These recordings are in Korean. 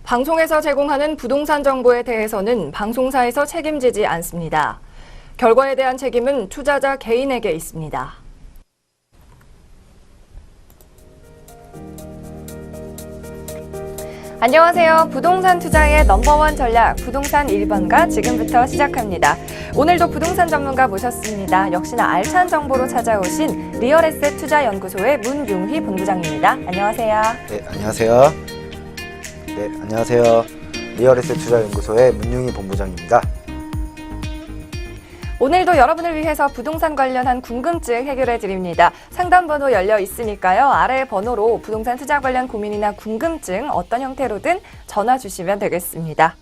방송에서 제공하는 부동산 정보에 대해서는 방송사에서 책임지지 않습니다. 결과에 대한 책임은 투자자 개인에게 있습니다. 안녕하세요. 부동산 투자의 넘버원 전략 부동산 1번가 지금부터 시작합니다. 오늘도 부동산 전문가 모셨습니다. 역시나 알찬 정보로 찾아오신 리얼에셋 투자연구소의 문융희 본부장입니다. 안녕하세요. 네, 안녕하세요. 네, 안녕하세요. 리얼에셋 투자연구소의 문융희 본부장입니다. 오늘도 여러분을 위해서 부동산 관련한 궁금증 해결해 드립니다. 상담번호 열려 있으니까요. 아래 번호로 부동산 투자 관련 고민이나 궁금증 어떤 형태로든 전화 주시면 되겠습니다.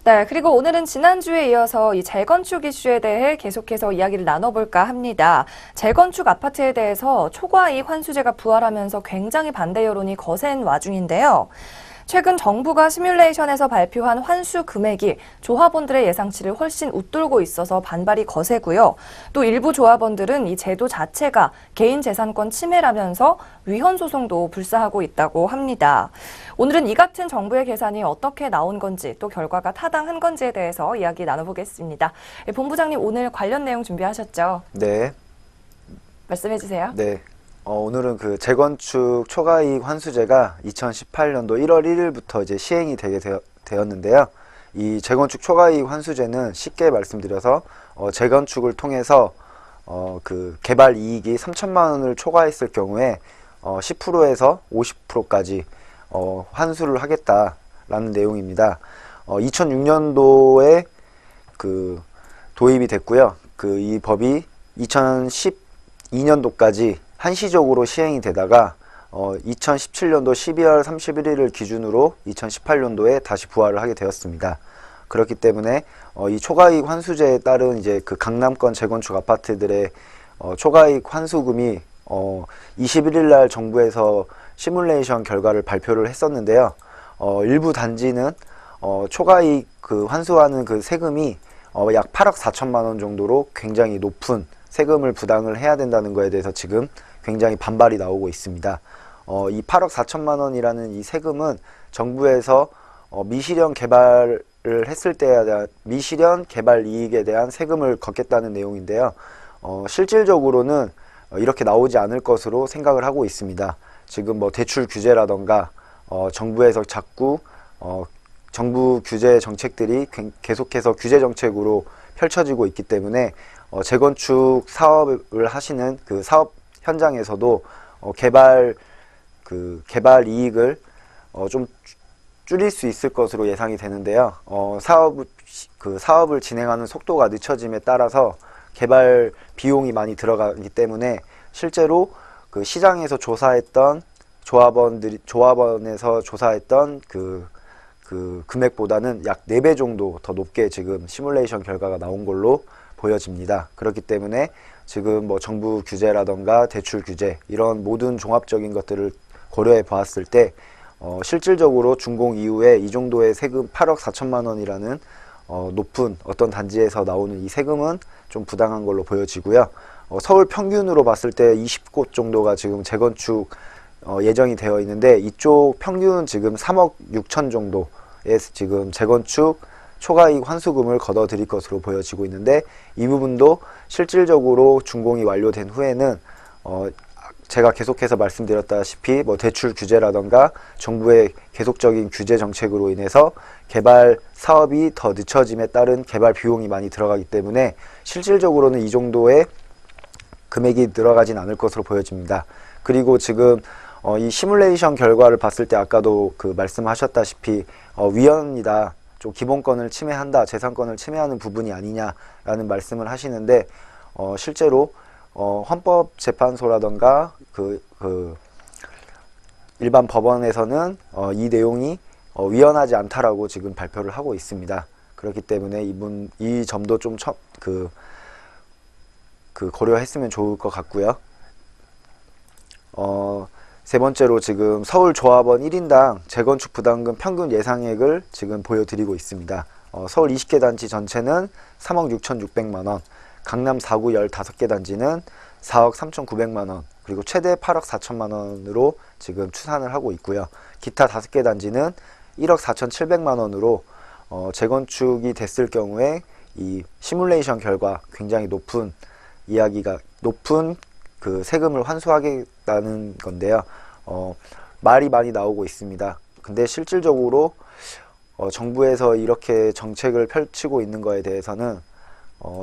네, 그리고 오늘은 지난주에 이어서 이 재건축 이슈에 대해 계속해서 이야기를 나눠볼까 합니다. 재건축 아파트에 대해서 초과이익 환수제가 부활하면서 굉장히 반대 여론이 거센 와중인데요. 최근 정부가 시뮬레이션에서 발표한 환수 금액이 조합원들의 예상치를 훨씬 웃돌고 있어서 반발이 거세고요. 또 일부 조합원들은 이 제도 자체가 개인 재산권 침해라면서 위헌 소송도 불사하고 있다고 합니다. 오늘은 이 같은 정부의 계산이 어떻게 나온 건지 또 결과가 타당한 건지에 대해서 이야기 나눠보겠습니다. 본부장님 오늘 관련 내용 준비하셨죠? 네. 말씀해 주세요. 네. 오늘은 그 재건축 초과이익 환수제가 2018년도 1월 1일부터 이제 시행이 되었는데요. 이 재건축 초과이익 환수제는 쉽게 말씀드려서 재건축을 통해서 그 개발 이익이 3천만 원을 초과했을 경우에 10%에서 50%까지 환수를 하겠다라는 내용입니다. 2006년도에 그 도입이 됐고요. 그 이 법이 2012년도까지 한시적으로 시행이 되다가 2017년도 12월 31일을 기준으로 2018년도에 다시 부활을 하게 되었습니다. 그렇기 때문에 이 초과이익 환수제에 따른 이제 그 강남권 재건축 아파트들의 초과이익 환수금이 21일 날 정부에서 시뮬레이션 결과를 발표를 했었는데요. 일부 단지는 초과이익 그 환수하는 그 세금이 약 8억 4천만 원 정도로 굉장히 높은 세금을 부담을 해야 된다는 거에 대해서 지금 굉장히 반발이 나오고 있습니다. 이 8억 4천만 원이라는 이 세금은 정부에서 미실현 개발을 했을 때에 대한 미실현 개발 이익에 대한 세금을 걷겠다는 내용인데요. 실질적으로는 이렇게 나오지 않을 것으로 생각을 하고 있습니다. 지금 뭐 대출 규제라던가 정부에서 자꾸 정부 규제 정책들이 계속해서 규제 정책으로 펼쳐지고 있기 때문에 재건축 사업을 하시는 그 사업 현장에서도 개발 이익을 좀 줄일 수 있을 것으로 예상이 되는데요. 사업을 진행하는 속도가 늦춰짐에 따라서 개발 비용이 많이 들어가기 때문에 실제로 그 시장에서 조사했던 조합원에서 조사했던 그 금액보다는 약 4배 정도 더 높게 지금 시뮬레이션 결과가 나온 걸로 보여집니다. 그렇기 때문에 지금 뭐 정부 규제라던가 대출 규제 이런 모든 종합적인 것들을 고려해 보았을 때 실질적으로 준공 이후에 이 정도의 세금 8억 4천만 원이라는 높은 어떤 단지에서 나오는 이 세금은 좀 부당한 걸로 보여지고요. 서울 평균으로 봤을 때 20곳 정도가 지금 재건축 예정이 되어 있는데 이쪽 평균 지금 3억 6천 정도의 지금 재건축 초과이익 환수금을 걷어 드릴 것으로 보여지고 있는데 이 부분도 실질적으로 준공이 완료된 후에는 제가 계속해서 말씀드렸다시피 뭐 대출 규제라던가 정부의 계속적인 규제 정책으로 인해서 개발 사업이 더 늦춰짐에 따른 개발 비용이 많이 들어가기 때문에 실질적으로는 이 정도의 금액이 들어가진 않을 것으로 보여집니다. 그리고 지금 이 시뮬레이션 결과를 봤을 때 아까도 그 말씀하셨다시피 위헌이다. 좀 기본권을 침해한다, 재산권을 침해하는 부분이 아니냐라는 말씀을 하시는데 실제로 헌법재판소라던가 일반 법원에서는 이 내용이 위헌하지 않다라고 지금 발표를 하고 있습니다. 그렇기 때문에 이 점도 좀 고려했으면 좋을 것 같고요. 세 번째로 지금 서울 조합원 1인당 재건축 부담금 평균 예상액을 지금 보여드리고 있습니다. 서울 20개 단지 전체는 3억 6,600만 원, 강남 4구 15개 단지는 4억 3,900만 원, 그리고 최대 8억 4천만 원으로 지금 추산을 하고 있고요. 기타 5개 단지는 1억 4,700만 원으로 재건축이 됐을 경우에 이 시뮬레이션 결과 굉장히 높은 그 세금을 환수하겠다는 건데요. 말이 많이 나오고 있습니다. 근데 실질적으로 정부에서 이렇게 정책을 펼치고 있는 거에 대해서는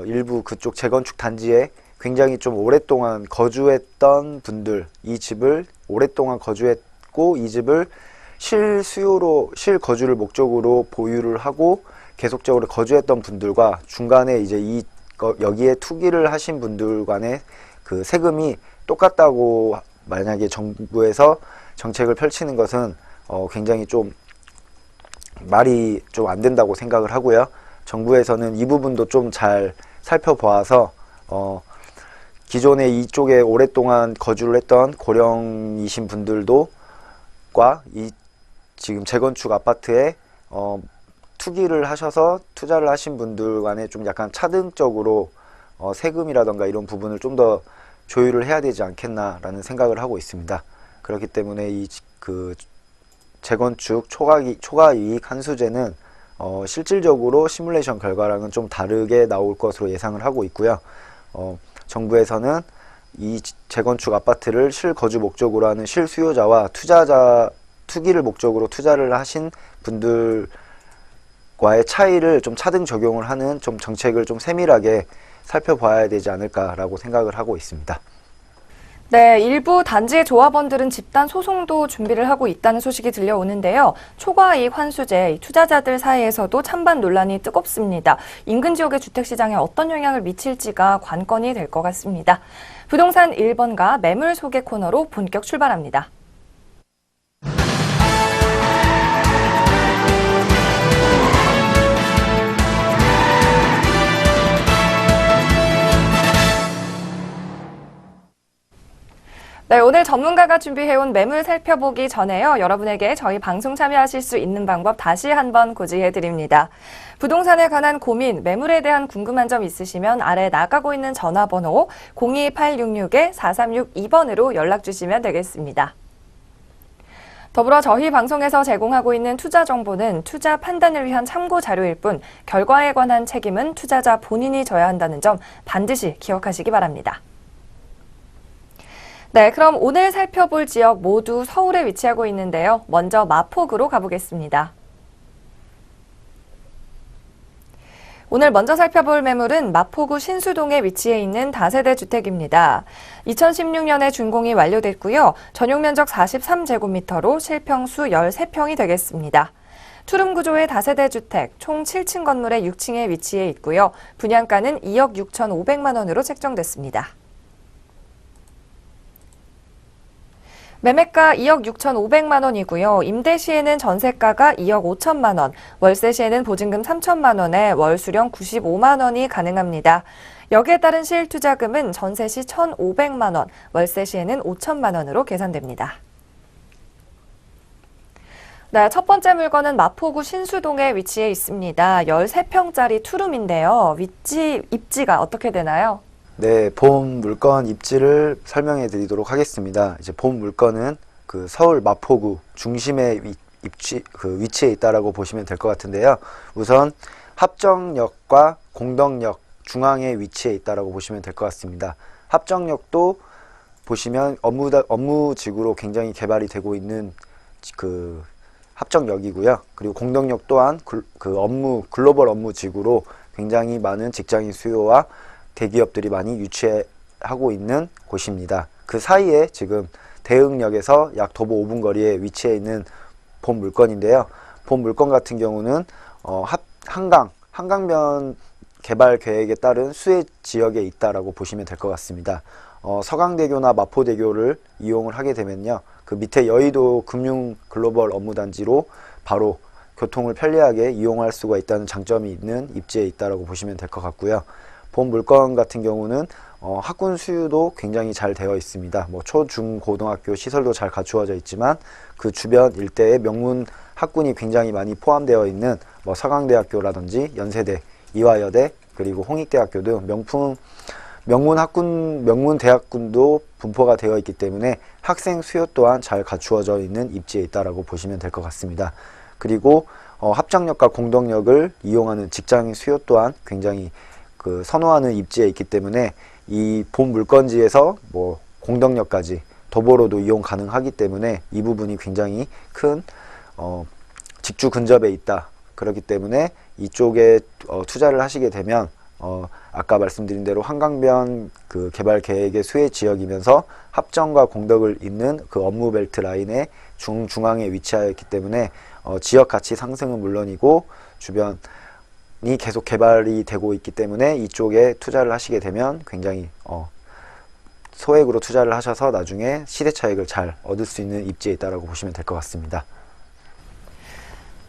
일부 그쪽 재건축 단지에 굉장히 좀 오랫동안 거주했던 분들, 이 집을 오랫동안 거주했고 이 집을 실거주를 목적으로 보유를 하고 계속적으로 거주했던 분들과 중간에 이제 여기에 투기를 하신 분들 간의 그 세금이 똑같다고 만약에 정부에서 정책을 펼치는 것은 굉장히 좀 말이 좀 안 된다고 생각을 하고요. 정부에서는 이 부분도 좀 잘 살펴보아서 기존에 이쪽에 오랫동안 거주를 했던 고령이신 분들도 이 지금 재건축 아파트에 투기를 하셔서 투자를 하신 분들 간에 좀 약간 차등적으로 세금이라던가 이런 부분을 좀 더 조율을 해야 되지 않겠나라는 생각을 하고 있습니다. 그렇기 때문에 그 재건축 초과이익 환수제는 실질적으로 시뮬레이션 결과랑은 좀 다르게 나올 것으로 예상을 하고 있고요. 정부에서는 이 재건축 아파트를 실거주 목적으로 하는 실수요자와 투기를 목적으로 투자를 하신 분들과의 차이를 좀 차등 적용을 하는 좀 정책을 좀 세밀하게 살펴봐야 되지 않을까라고 생각을 하고 있습니다. 네, 일부 단지의 조합원들은 집단 소송도 준비를 하고 있다는 소식이 들려오는데요. 초과이익 환수제, 투자자들 사이에서도 찬반 논란이 뜨겁습니다. 인근 지역의 주택시장에 어떤 영향을 미칠지가 관건이 될 것 같습니다. 부동산 1번가 매물 소개 코너로 본격 출발합니다. 네, 오늘 전문가가 준비해온 매물 살펴보기 전에요. 여러분에게 저희 방송 참여하실 수 있는 방법 다시 한번 고지해드립니다. 부동산에 관한 고민, 매물에 대한 궁금한 점 있으시면 아래 나가고 있는 전화번호 02866-4362번으로 연락 주시면 되겠습니다. 더불어 저희 방송에서 제공하고 있는 투자 정보는 투자 판단을 위한 참고 자료일 뿐 결과에 관한 책임은 투자자 본인이 져야 한다는 점 반드시 기억하시기 바랍니다. 네, 그럼 오늘 살펴볼 지역 모두 서울에 위치하고 있는데요. 먼저 마포구로 가보겠습니다. 오늘 먼저 살펴볼 매물은 마포구 신수동에 위치해 있는 다세대 주택입니다. 2016년에 준공이 완료됐고요. 전용 면적 43제곱미터로 실평수 13평이 되겠습니다. 투룸 구조의 다세대 주택, 총 7층 건물의 6층에 위치해 있고요. 분양가는 2억 6,500만 원으로 책정됐습니다. 매매가 2억 6,500만 원이고요. 임대 시에는 전세가가 2억 5천만 원, 월세 시에는 보증금 3천만 원에 월 수령 95만 원이 가능합니다. 여기에 따른 실투자금은 전세 시 1,500만 원, 월세 시에는 5천만 원으로 계산됩니다. 네, 첫 번째 물건은 마포구 신수동에 위치해 있습니다. 13평짜리 투룸인데요. 입지가 어떻게 되나요? 네, 본 물건 입지를 설명해 드리도록 하겠습니다. 이제 본 물건은 그 서울 마포구 중심에 위치해 있다라고 보시면 될 것 같은데요. 우선 합정역과 공덕역 중앙에 위치해 있다라고 보시면 될 것 같습니다. 합정역도 보시면 업무지구로 굉장히 개발이 되고 있는 그 합정역이고요. 그리고 공덕역 또한 글로벌 업무지구로 굉장히 많은 직장인 수요와 대기업들이 많이 유치하고 있는 곳입니다. 그 사이에 지금 대흥역에서 약 도보 5분 거리에 위치해 있는 본 물건인데요. 본 물건 같은 경우는 한강변 개발 계획에 따른 수혜 지역에 있다라고 보시면 될 것 같습니다. 서강대교나 마포대교를 이용을 하게 되면요. 그 밑에 여의도 금융 글로벌 업무단지로 바로 교통을 편리하게 이용할 수가 있다는 장점이 있는 입지에 있다라고 보시면 될 것 같고요. 본 물건 같은 경우는 학군 수유도 굉장히 잘 되어 있습니다. 뭐 초, 중, 고등학교 시설도 잘 갖추어져 있지만 그 주변 일대에 명문 학군이 굉장히 많이 포함되어 있는 뭐 서강대학교라든지 연세대, 이화여대, 그리고 홍익대학교 등 명문 대학군도 분포가 되어 있기 때문에 학생 수요 또한 잘 갖추어져 있는 입지에 있다라고 보시면 될 것 같습니다. 그리고 합작력과 공덕력을 이용하는 직장인 수요 또한 굉장히 그 선호하는 입지에 있기 때문에 이 본 물건지에서 뭐 공덕력까지 도보로도 이용 가능하기 때문에 이 부분이 굉장히 큰 직주 근접에 있다. 그렇기 때문에 이쪽에 투자를 하시게 되면 아까 말씀드린 대로 한강변 그 개발 계획의 수혜 지역이면서 합정과 공덕을 잇는 그 업무 벨트 라인의 중앙에 위치하여 있기 때문에 지역 가치 상승은 물론이고 주변이 계속 개발이 되고 있기 때문에 이쪽에 투자를 하시게 되면 굉장히 소액으로 투자를 하셔서 나중에 시대 차익을 잘 얻을 수 있는 입지에 있다라고 보시면 될 것 같습니다.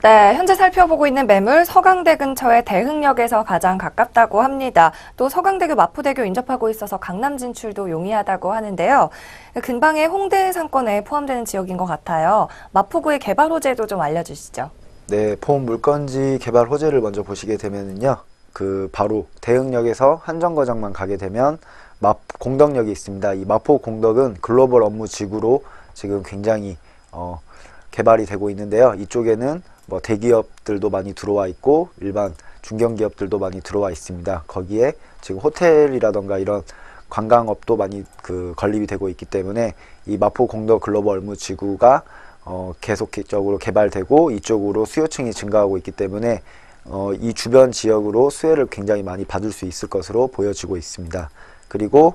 네, 현재 살펴보고 있는 매물 서강대 근처의 대흥역에서 가장 가깝다고 합니다. 또 서강대교 마포대교 인접하고 있어서 강남 진출도 용이하다고 하는데요. 근방의 홍대 상권에 포함되는 지역인 것 같아요. 마포구의 개발 호재도 좀 알려주시죠. 네, 본 물건지 개발 호재를 먼저 보시게 되면은요, 그 바로 대흥역에서 한정거장만 가게 되면 공덕역이 있습니다. 이 마포 공덕은 글로벌 업무 지구로 지금 굉장히 개발이 되고 있는데요. 이쪽에는 뭐 대기업들도 많이 들어와 있고 일반 중견기업들도 많이 들어와 있습니다. 거기에 지금 호텔이라던가 이런 관광업도 많이 그 건립이 되고 있기 때문에 이 마포 공덕 글로벌 업무 지구가 계속적으로 개발되고 이쪽으로 수요층이 증가하고 있기 때문에 이 주변 지역으로 수혜를 굉장히 많이 받을 수 있을 것으로 보여지고 있습니다. 그리고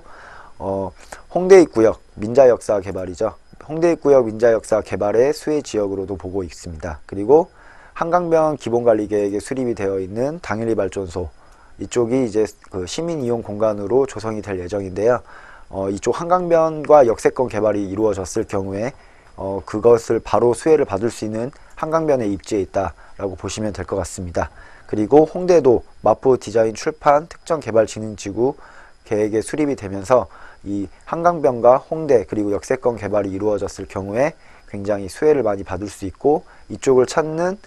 홍대 입구역 민자역사 개발이죠. 홍대 입구역 민자역사 개발의 수혜 지역으로도 보고 있습니다. 그리고 한강변 기본관리계획에 수립이 되어 있는 당일리 발전소 이쪽이 이제 그 시민 이용 공간으로 조성이 될 예정인데요. 이쪽 한강변과 역세권 개발이 이루어졌을 경우에 그것을 바로 수혜를 받을 수 있는 한강변에 입지에 있다라고 보시면 될 것 같습니다. 그리고 홍대도 마포 디자인 출판 특정 개발 진흥지구 계획에 수립이 되면서 이 한강변과 홍대 그리고 역세권 개발이 이루어졌을 경우에 굉장히 수혜를 많이 받을 수 있고 이쪽을 찾는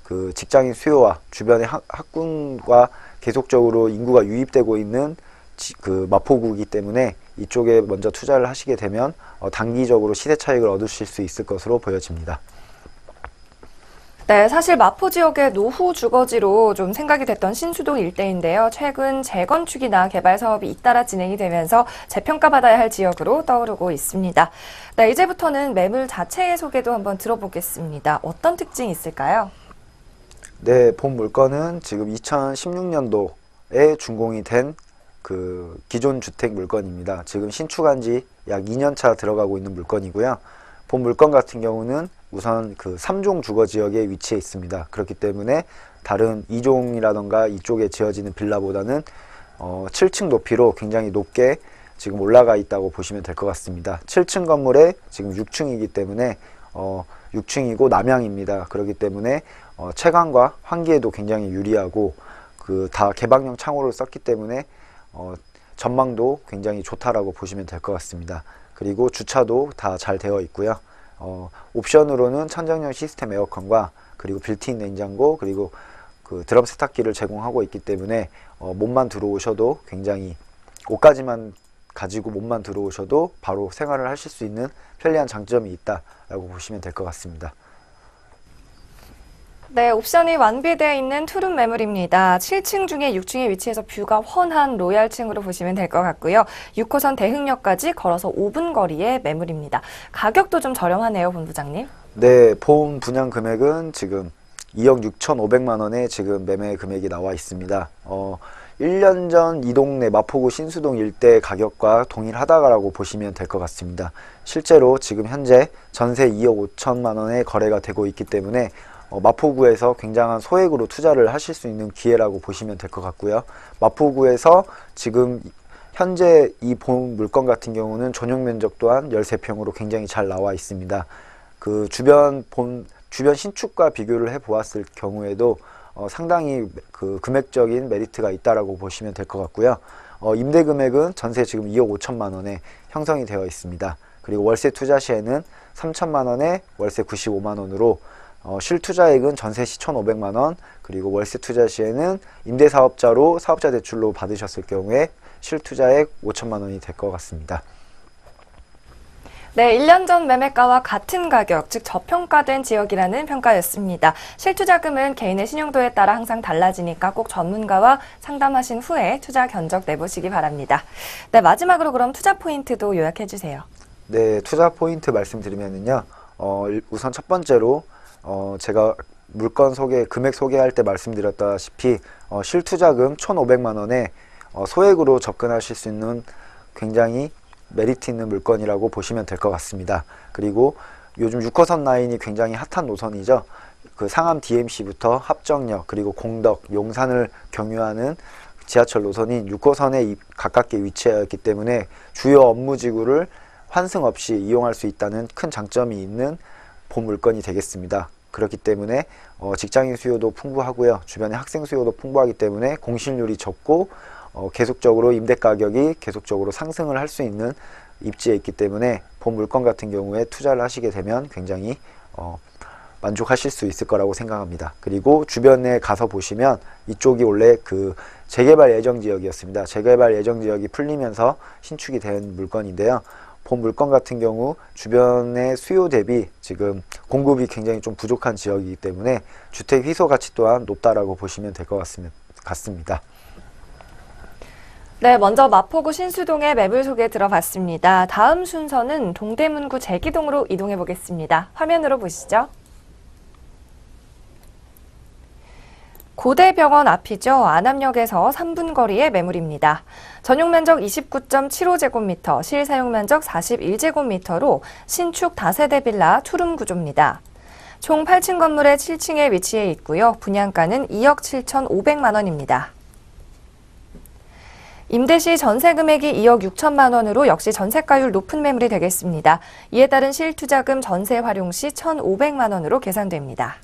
그 직장인 수요와 주변의 학군과 계속적으로 인구가 유입되고 있는 그 마포구이기 때문에 이쪽에 먼저 투자를 하시게 되면 단기적으로 시세 차익을 얻으실 수 있을 것으로 보여집니다. 네, 사실 마포 지역의 노후 주거지로 좀 생각이 됐던 신수동 일대인데요. 최근 재건축이나 개발 사업이 잇따라 진행이 되면서 재평가받아야 할 지역으로 떠오르고 있습니다. 네, 이제부터는 매물 자체의 소개도 한번 들어보겠습니다. 어떤 특징이 있을까요? 네, 본 물건은 지금 2016년도에 준공이 된 그 기존 주택 물건입니다. 지금 신축한 지 약 2년 차 들어가고 있는 물건이고요. 본 물건 같은 경우는 우선 그 3종 주거 지역에 위치해 있습니다. 그렇기 때문에 다른 2종이라던가 이쪽에 지어지는 빌라보다는 7층 높이로 굉장히 높게 지금 올라가 있다고 보시면 될 것 같습니다. 7층 건물에 지금 6층이기 때문에 6층이고 남향입니다. 그렇기 때문에 채광과 환기에도 굉장히 유리하고 그 다 개방형 창호를 썼기 때문에 전망도 굉장히 좋다라고 보시면 될 것 같습니다. 그리고 주차도 다 잘 되어 있고요. 옵션으로는 천정형 시스템 에어컨과 그리고 빌트인 냉장고 그리고 그 드럼 세탁기를 제공하고 있기 때문에 몸만 들어오셔도 굉장히 옷까지만 가지고 몸만 들어오셔도 바로 생활을 하실 수 있는 편리한 장점이 있다라고 보시면 될 것 같습니다. 네, 옵션이 완비되어 있는 투룸 매물입니다. 7층 중에 6층에 위치해서 뷰가 훤한 로얄층으로 보시면 될 것 같고요. 6호선 대흥역까지 걸어서 5분 거리의 매물입니다. 가격도 좀 저렴하네요, 본부장님. 네, 본 분양 금액은 지금 2억 6,500만 원에 지금 매매 금액이 나와 있습니다. 1년 전 이 동네 마포구 신수동 일대 가격과 동일하다라고 보시면 될 것 같습니다. 실제로 지금 현재 전세 2억 5천만 원에 거래가 되고 있기 때문에 마포구에서 굉장한 소액으로 투자를 하실 수 있는 기회라고 보시면 될 것 같고요. 마포구에서 지금 현재 이 본 물건 같은 경우는 전용 면적 또한 13평으로 굉장히 잘 나와 있습니다. 그 주변 신축과 비교를 해 보았을 경우에도 상당히 그 금액적인 메리트가 있다라고 보시면 될 것 같고요. 임대 금액은 전세 지금 2억 5천만 원에 형성이 되어 있습니다. 그리고 월세 투자 시에는 3천만 원에 월세 95만 원으로 실투자액은 전세 시 1,500만 원, 그리고 월세 투자 시에는 임대사업자로 사업자 대출로 받으셨을 경우에 실투자액 5천만 원이 될 것 같습니다. 네, 1년 전 매매가와 같은 가격, 즉 저평가된 지역이라는 평가였습니다. 실투자금은 개인의 신용도에 따라 항상 달라지니까 꼭 전문가와 상담하신 후에 투자 견적 내보시기 바랍니다. 네, 마지막으로 그럼 투자 포인트도 요약해 주세요. 네, 투자 포인트 말씀드리면은요. 우선 첫 번째로 제가 물건 금액 소개할 때 말씀드렸다시피 실투자금 1,500만 원에 소액으로 접근하실 수 있는 굉장히 메리트 있는 물건이라고 보시면 될 것 같습니다. 그리고 요즘 6호선 라인이 굉장히 핫한 노선이죠. 그 상암 DMC부터 합정역 그리고 공덕, 용산을 경유하는 지하철 노선인 6호선에 가깝게 위치하여 있기 때문에 주요 업무지구를 환승 없이 이용할 수 있다는 큰 장점이 있는 본 물건이 되겠습니다. 그렇기 때문에 직장인 수요도 풍부하고요. 주변에 학생 수요도 풍부하기 때문에 공실률이 적고 계속적으로 임대 가격이 계속적으로 상승을 할 수 있는 입지에 있기 때문에 본 물건 같은 경우에 투자를 하시게 되면 굉장히 만족하실 수 있을 거라고 생각합니다. 그리고 주변에 가서 보시면 이쪽이 원래 그 재개발 예정 지역이었습니다. 재개발 예정 지역이 풀리면서 신축이 된 물건인데요. 본 물건 같은 경우 주변의 수요 대비 지금 공급이 굉장히 좀 부족한 지역이기 때문에 주택 희소 가치 또한 높다라고 보시면 될 것 같습니다. 네, 먼저 마포구 신수동의 매물 소개 들어봤습니다. 다음 순서는 동대문구 제기동으로 이동해 보겠습니다. 화면으로 보시죠. 고대병원 앞이죠. 안암역에서 3분 거리의 매물입니다. 전용 면적 29.75제곱미터, 실사용 면적 41제곱미터로 신축 다세대 빌라 투룸 구조입니다. 총 8층 건물의 7층에 위치해 있고요. 분양가는 2억 7,500만 원입니다. 임대 시 전세 금액이 2억 6천만 원으로 역시 전세가율 높은 매물이 되겠습니다. 이에 따른 실투자금 전세 활용 시 1,500만 원으로 계산됩니다.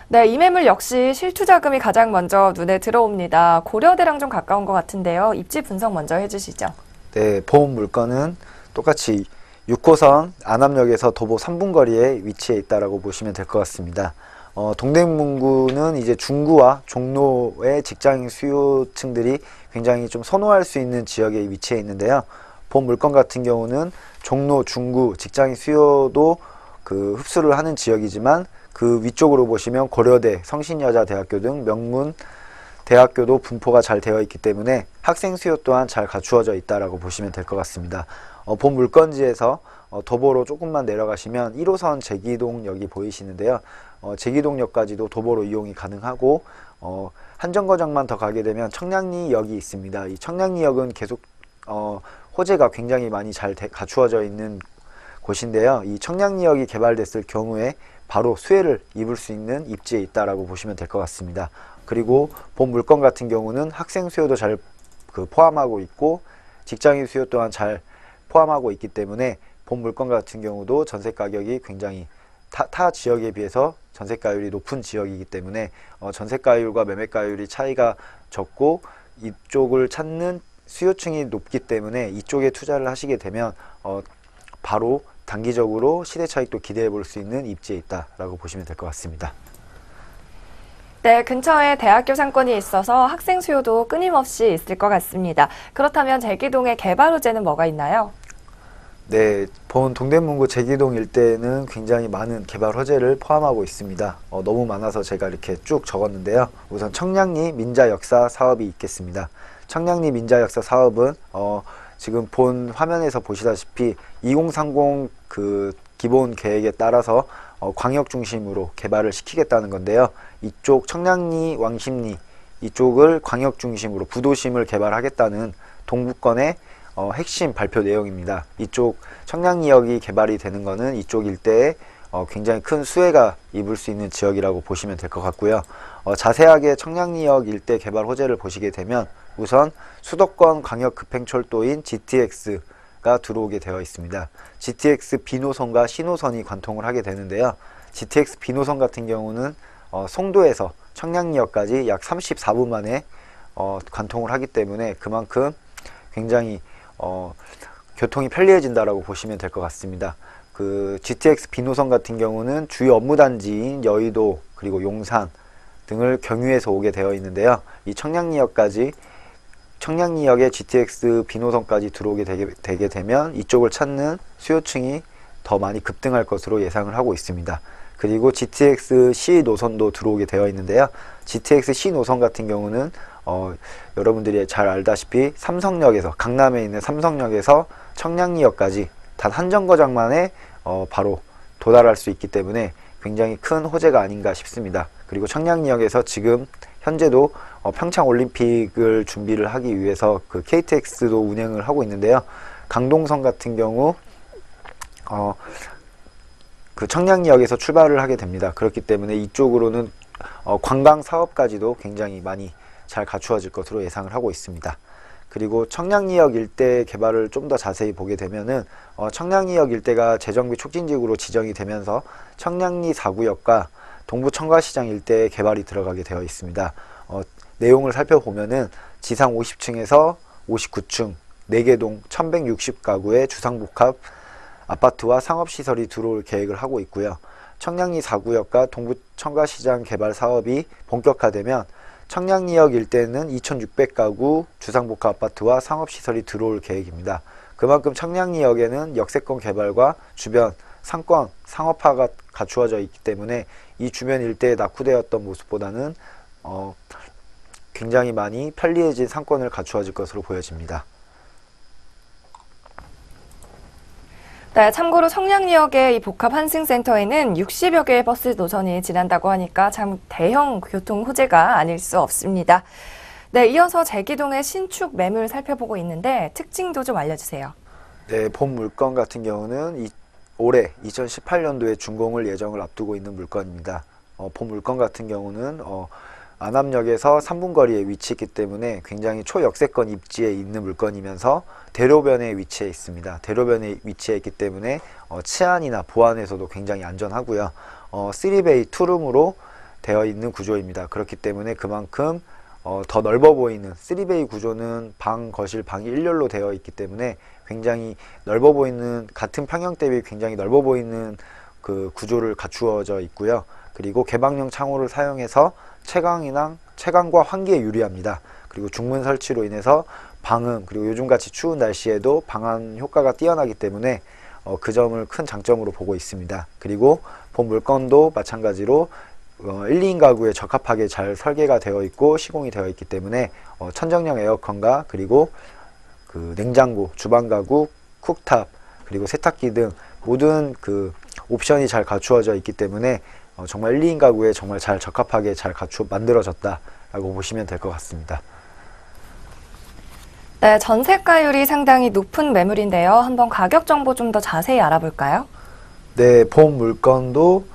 네, 이 매물 역시 실투자금이 가장 먼저 눈에 들어옵니다. 고려대랑 좀 가까운 것 같은데요. 입지 분석 먼저 해주시죠. 네, 본 물건은 똑같이 6호선 안암역에서 도보 3분 거리에 위치해 있다라고 보시면 될 것 같습니다. 동대문구는 이제 중구와 종로의 직장인 수요층들이 굉장히 좀 선호할 수 있는 지역에 위치해 있는데요. 본 물건 같은 경우는 종로, 중구 직장인 수요도 그 흡수를 하는 지역이지만 그 위쪽으로 보시면 고려대, 성신여자대학교 등 명문 대학교도 분포가 잘 되어 있기 때문에 학생 수요 또한 잘 갖추어져 있다라고 보시면 될 것 같습니다. 본 물건지에서 도보로 조금만 내려가시면 1호선 제기동역이 보이시는데요. 제기동역까지도 도보로 이용이 가능하고 한 정거장만 더 가게 되면 청량리역이 있습니다. 이 청량리역은 계속 호재가 굉장히 많이 잘 갖추어져 있는 곳인데요. 이 청량리역이 개발됐을 경우에 바로 수혜를 입을 수 있는 입지에 있다라고 보시면 될 것 같습니다. 그리고 본 물건 같은 경우는 학생 수요도 잘 포함하고 있고 직장인 수요 또한 잘 포함하고 있기 때문에 본 물건 같은 경우도 전세 가격이 굉장히 타 지역에 비해서 전세가율이 높은 지역이기 때문에 전세가율과 매매가율이 차이가 적고 이쪽을 찾는 수요층이 높기 때문에 이쪽에 투자를 하시게 되면 바로 단기적으로 시대 차익도 기대해 볼 수 있는 입지에 있다라고 보시면 될 것 같습니다. 네, 근처에 대학교 상권이 있어서 학생 수요도 끊임없이 있을 것 같습니다. 그렇다면 제기동의 개발 호재는 뭐가 있나요? 네, 본 동대문구 제기동 일대는 굉장히 많은 개발 호재를 포함하고 있습니다. 너무 많아서 제가 이렇게 쭉 적었는데요. 우선 청량리 민자역사 사업이 있겠습니다. 청량리 민자역사 사업은 지금 본 화면에서 보시다시피 2030 그 기본 계획에 따라서 광역 중심으로 개발을 시키겠다는 건데요. 이쪽 청량리, 왕십리 이쪽을 광역 중심으로 부도심을 개발하겠다는 동부권의 핵심 발표 내용입니다. 이쪽 청량리역이 개발이 되는 것은 이쪽 일대에 굉장히 큰 수혜가 입을 수 있는 지역이라고 보시면 될 것 같고요. 자세하게 청량리역 일대 개발 호재를 보시게 되면 우선 수도권 광역 급행철도인 GTX가 들어오게 되어 있습니다. GTX B노선과 C노선이 관통을 하게 되는데요. GTX B노선 같은 경우는 송도에서 청량리역까지 약 34분 만에 관통을 하기 때문에 그만큼 굉장히 교통이 편리해진다라고 보시면 될 것 같습니다. 그 GTX B노선 같은 경우는 주요 업무단지인 여의도 그리고 용산 등을 경유해서 오게 되어 있는데요. 이 청량리역까지 청량리역에 GTX B노선까지 들어오게 되게 되면 이쪽을 찾는 수요층이 더 많이 급등할 것으로 예상을 하고 있습니다. 그리고 GTX C 노선도 들어오게 되어 있는데요. GTX C 노선 같은 경우는 여러분들이 잘 알다시피 삼성역에서, 강남에 있는 삼성역에서 청량리역까지 단 한 정거장만에 바로 도달할 수 있기 때문에 굉장히 큰 호재가 아닌가 싶습니다. 그리고 청량리역에서 지금 현재도 평창올림픽을 준비를 하기 위해서 그 KTX도 운행을 하고 있는데요. 강동선 같은 경우 그 청량리역에서 출발을 하게 됩니다. 그렇기 때문에 이쪽으로는 관광 사업까지도 굉장히 많이 잘 갖추어질 것으로 예상을 하고 있습니다. 그리고 청량리역 일대 개발을 좀 더 자세히 보게 되면은 청량리역 일대가 재정비 촉진지구로 지정이 되면서 청량리 4구역과 동부 청과시장 일대에 개발이 들어가게 되어 있습니다. 내용을 살펴보면은 지상 50층에서 59층 4개 동 1160가구의 주상복합 아파트와 상업시설이 들어올 계획을 하고 있고요. 청량리 4구역과 동부 청과시장 개발 사업이 본격화되면 청량리역 일대는 2600가구 주상복합 아파트와 상업시설이 들어올 계획입니다. 그만큼 청량리역에는 역세권 개발과 주변 상권, 상업화가 갖추어져 있기 때문에 이 주변 일대에 낙후되었던 모습보다는 굉장히 많이 편리해진 상권을 갖추어질 것으로 보여집니다. 네, 참고로 청량리역의 이 복합 환승센터에는 60여 개의 버스 노선이 지난다고 하니까 참 대형 교통 호재가 아닐 수 없습니다. 네, 이어서 제기동의 신축 매물 살펴보고 있는데 특징도 좀 알려주세요. 네, 본 물건 같은 경우는 올해 2018년도에 준공을 예정을 앞두고 있는 물건입니다. 본 물건 같은 경우는 안암역에서 3분 거리에 위치했기 때문에 굉장히 초역세권 입지에 있는 물건이면서 대로변에 위치해 있습니다. 대로변에 위치해 있기 때문에 치안이나 보안에서도 굉장히 안전하고요. 3베이 2룸으로 되어 있는 구조입니다. 그렇기 때문에 그만큼 더 넓어 보이는 3베이 구조는 방, 거실, 방이 일렬로 되어 있기 때문에 굉장히 넓어 보이는, 같은 평형 대비 굉장히 넓어 보이는 그 구조를 갖추어져 있고요. 그리고 개방형 창호를 사용해서 채광과 환기에 유리합니다. 그리고 중문 설치로 인해서 방음, 그리고 요즘같이 추운 날씨에도 방한 효과가 뛰어나기 때문에 그 점을 큰 장점으로 보고 있습니다. 그리고 본 물건도 마찬가지로 1, 2인 가구에 적합하게 잘 설계가 되어 있고 시공이 되어 있기 때문에 천정형 에어컨과 그리고 그 냉장고, 주방 가구, 쿡탑, 그리고 세탁기 등 모든 그 옵션이 잘 갖추어져 있기 때문에 정말 1, 2인 가구에 정말 잘 적합하게 잘 만들어졌다라고 보시면 될 것 같습니다. 네, 전세가율이 상당히 높은 매물인데요. 한번 가격 정보 좀 더 자세히 알아볼까요? 네, 본 물건도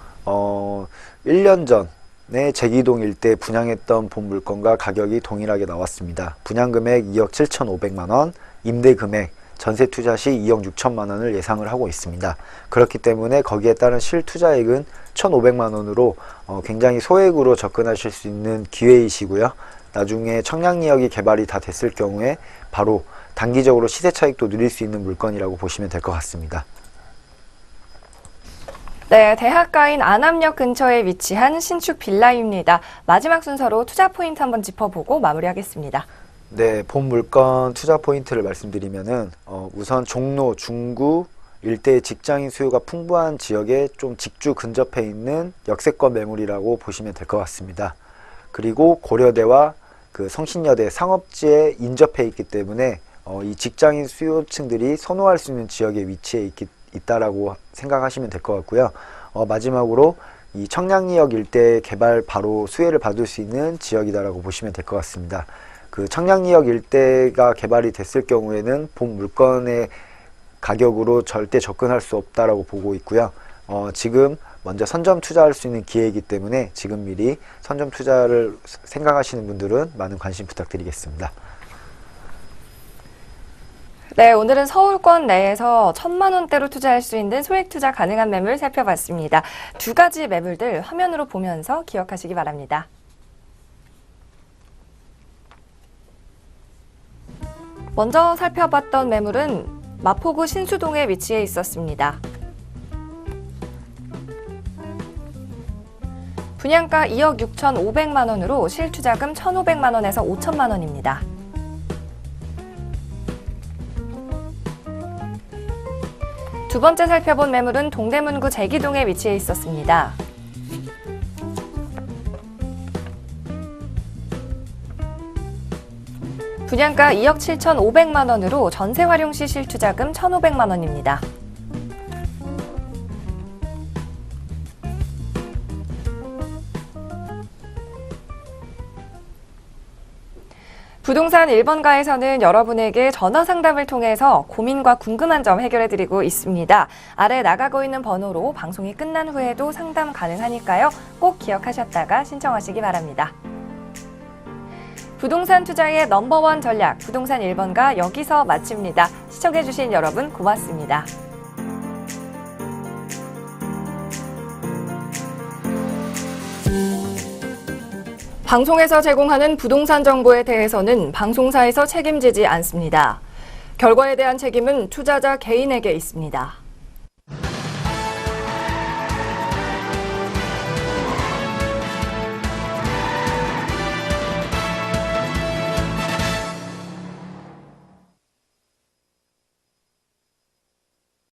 1년 전에 제기동 일대 분양했던 본 물건과 가격이 동일하게 나왔습니다. 분양금액 2억 7,500만원, 임대금액 전세 투자 시 2억 6천만 원을 예상을 하고 있습니다. 그렇기 때문에 거기에 따른 실투자액은 1,500만 원으로 굉장히 소액으로 접근하실 수 있는 기회이시고요. 나중에 청량리역이 개발이 다 됐을 경우에 바로 단기적으로 시세 차익도 누릴 수 있는 물건이라고 보시면 될 것 같습니다. 네, 대학가인 안암역 근처에 위치한 신축 빌라입니다. 마지막 순서로 투자 포인트 한번 짚어보고 마무리하겠습니다. 네, 본 물건 투자 포인트를 말씀드리면은 우선 종로, 중구 일대의 직장인 수요가 풍부한 지역에 좀 직주 근접해 있는 역세권 매물이라고 보시면 될 것 같습니다. 그리고 고려대와 그 성신여대 상업지에 인접해 있기 때문에 이 직장인 수요층들이 선호할 수 있는 지역에 위치해 있다라고 생각하시면 될 것 같고요. 마지막으로 이 청량리역 일대 개발 바로 수혜를 받을 수 있는 지역이다라고 보시면 될 것 같습니다. 그 청량리역 일대가 개발이 됐을 경우에는 본 물건의 가격으로 절대 접근할 수 없다라고 보고 있고요. 지금 먼저 선점 투자할 수 있는 기회이기 때문에 지금 미리 선점 투자를 생각하시는 분들은 많은 관심 부탁드리겠습니다. 네, 오늘은 서울권 내에서 1,000만 원대로 투자할 수 있는 소액 투자 가능한 매물 살펴봤습니다. 두 가지 매물들 화면으로 보면서 기억하시기 바랍니다. 먼저 살펴봤던 매물은 마포구 신수동에 위치해 있었습니다. 분양가 2억 6,500만 원으로 실투자금 1,500만 원에서 5천만 원입니다. 두 번째 살펴본 매물은 동대문구 제기동에 위치해 있었습니다. 분양가 2억 7,500만 원으로 전세 활용 시 실투자금 1,500만 원입니다. 부동산 1번가에서는 여러분에게 전화 상담을 통해서 고민과 궁금한 점 해결해드리고 있습니다. 아래 나가고 있는 번호로 방송이 끝난 후에도 상담 가능하니까요. 꼭 기억하셨다가 신청하시기 바랍니다. 부동산 투자의 넘버원 전략, 부동산 1번가 여기서 마칩니다. 시청해주신 여러분 고맙습니다. 방송에서 제공하는 부동산 정보에 대해서는 방송사에서 책임지지 않습니다. 결과에 대한 책임은 투자자 개인에게 있습니다.